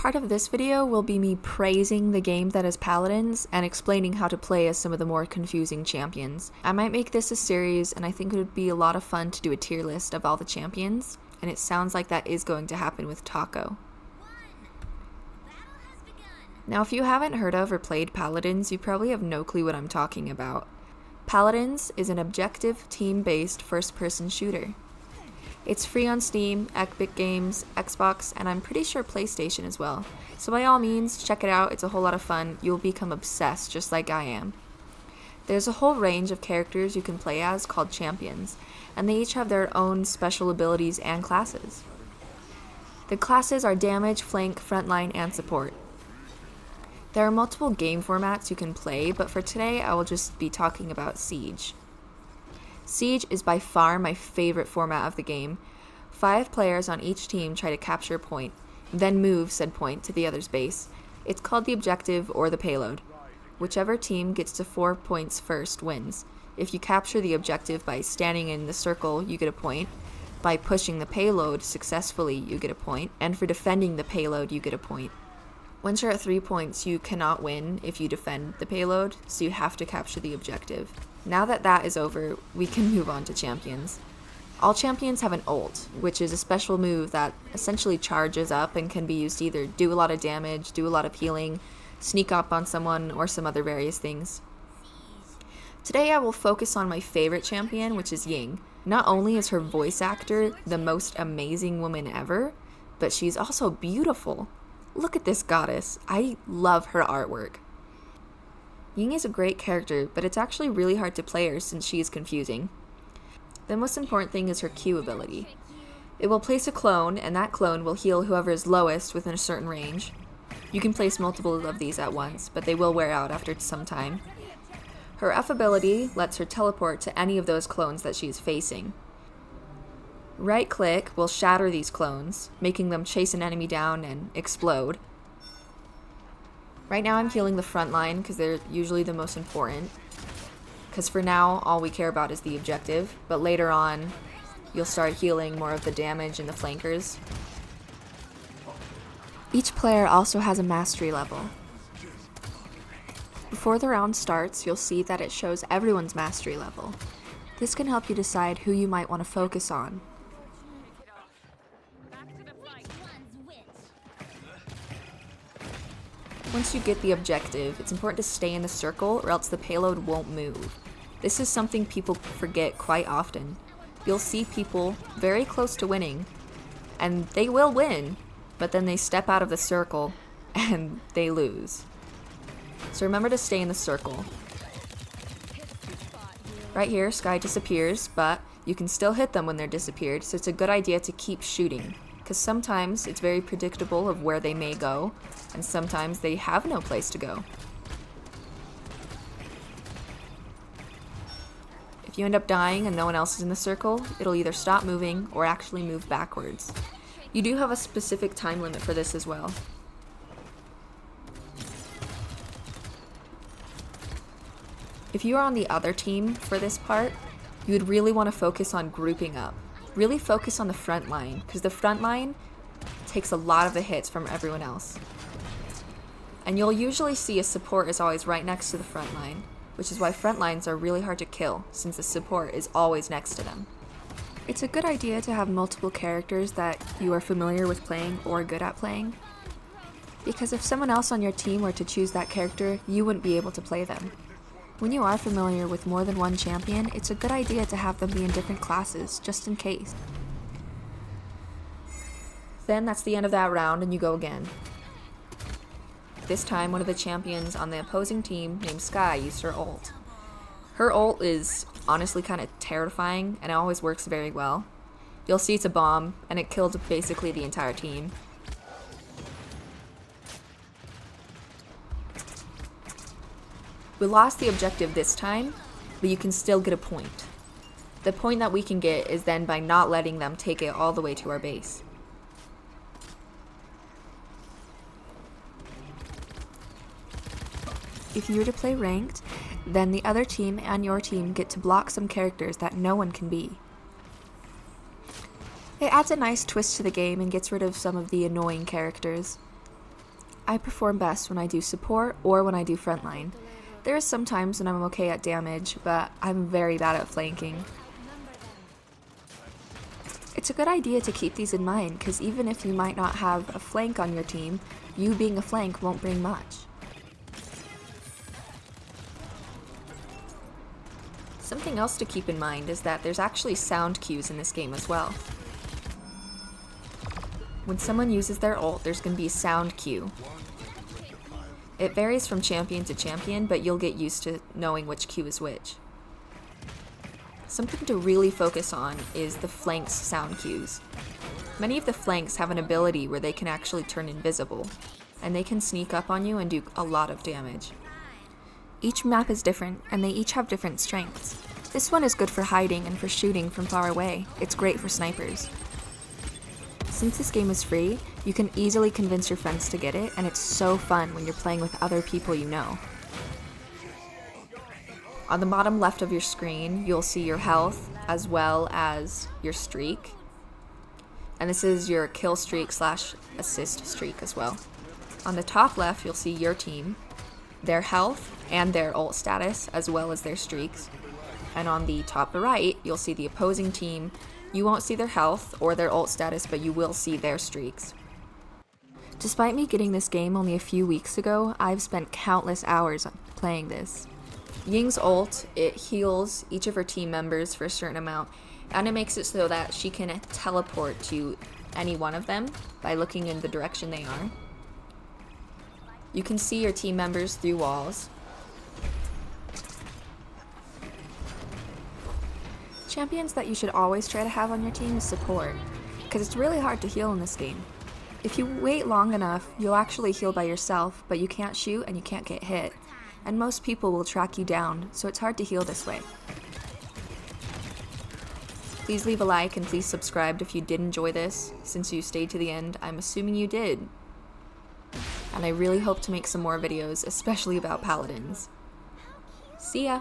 Part of this video will be me praising the game that is Paladins and explaining how to play as some of the more confusing champions. I might make this a series, and I think it would be a lot of fun to do a tier list of all the champions, and it sounds like that is going to happen with Taco. Now, if you haven't heard of or played Paladins, you probably have no clue what I'm talking about. Paladins is an objective, team-based first-person shooter. It's free on Steam, Epic Games, Xbox, and I'm pretty sure PlayStation as well. So by all means, check it out, it's a whole lot of fun. You'll become obsessed just like I am. There's a whole range of characters you can play as called champions, and they each have their own special abilities and classes. The classes are damage, flank, frontline, and support. There are multiple game formats you can play, but for today I will just be talking about Siege. Siege is by far my favorite format of the game. 5 players on each team try to capture a point, then move said point to the other's base. It's called the objective or the payload. Whichever team gets to 4 points first wins. If you capture the objective by standing in the circle, you get a point. By pushing the payload successfully, you get a point. And for defending the payload, you get a point. Once you're at 3 points, you cannot win if you defend the payload, so you have to capture the objective. Now that that is over, we can move on to champions. All champions have an ult, which is a special move that essentially charges up and can be used to either do a lot of damage, do a lot of healing, sneak up on someone, or some other various things. Today I will focus on my favorite champion, which is Ying. Not only is her voice actor the most amazing woman ever, but she's also beautiful. Look at this goddess. I love her artwork. Ying is a great character, but it's actually really hard to play her since she is confusing. The most important thing is her Q ability. It will place a clone, and that clone will heal whoever is lowest within a certain range. You can place multiple of these at once, but they will wear out after some time. Her F ability lets her teleport to any of those clones that she is facing. Right click will shatter these clones, making them chase an enemy down and explode. Right now I'm healing the front line because they're usually the most important. Because for now, all we care about is the objective, but later on, you'll start healing more of the damage and the flankers. Each player also has a mastery level. Before the round starts, you'll see that it shows everyone's mastery level. This can help you decide who you might want to focus on. Once you get the objective, it's important to stay in the circle or else the payload won't move. This is something people forget quite often. You'll see people very close to winning, and they will win, but then they step out of the circle and they lose. So remember to stay in the circle. Right here, Sky disappears, but you can still hit them when they're disappeared, so it's a good idea to keep shooting. Because sometimes it's very predictable of where they may go, and sometimes they have no place to go. If you end up dying and no one else is in the circle, it'll either stop moving or actually move backwards. You do have a specific time limit for this as well. If you are on the other team for this part, you would really want to focus on grouping up. Really focus on the front line, because the front line takes a lot of the hits from everyone else. And you'll usually see a support is always right next to the front line, which is why front lines are really hard to kill, since the support is always next to them. It's a good idea to have multiple characters that you are familiar with playing or good at playing, because if someone else on your team were to choose that character, you wouldn't be able to play them. When you are familiar with more than one champion, it's a good idea to have them be in different classes, just in case. Then that's the end of that round and you go again. This time, one of the champions on the opposing team, named Sky, used her ult. Her ult is honestly kind of terrifying, and it always works very well. You'll see it's a bomb, and it killed basically the entire team. We lost the objective this time, but you can still get a point. The point that we can get is then by not letting them take it all the way to our base. If you were to play ranked, then the other team and your team get to block some characters that no one can be. It adds a nice twist to the game and gets rid of some of the annoying characters. I perform best when I do support or when I do frontline. There are some times when I'm okay at damage, but I'm very bad at flanking. It's a good idea to keep these in mind, because even if you might not have a flank on your team, you being a flank won't bring much. Something else to keep in mind is that there's actually sound cues in this game as well. When someone uses their ult, there's going to be a sound cue. It varies from champion to champion, but you'll get used to knowing which cue is which. Something to really focus on is the flanks sound cues. Many of the flanks have an ability where they can actually turn invisible, and they can sneak up on you and do a lot of damage. Each map is different, and they each have different strengths. This one is good for hiding and for shooting from far away. It's great for snipers. Since this game is free, you can easily convince your friends to get it, and it's so fun when you're playing with other people you know. On the bottom left of your screen, you'll see your health as well as your streak. And this is your kill streak / assist streak as well. On the top left, you'll see your team, their health and their ult status as well as their streaks. And on the top right, you'll see the opposing team. You won't see their health or their ult status, but you will see their streaks. Despite me getting this game only a few weeks ago, I've spent countless hours playing this. Ying's ult, it heals each of her team members for a certain amount, and it makes it so that she can teleport to any one of them by looking in the direction they are. You can see your team members through walls. Champions that you should always try to have on your team is support, because it's really hard to heal in this game. If you wait long enough, you'll actually heal by yourself, but you can't shoot and you can't get hit. And most people will track you down, so it's hard to heal this way. Please leave a like and please subscribe if you did enjoy this. Since you stayed to the end, I'm assuming you did. And I really hope to make some more videos, especially about Paladins. See ya!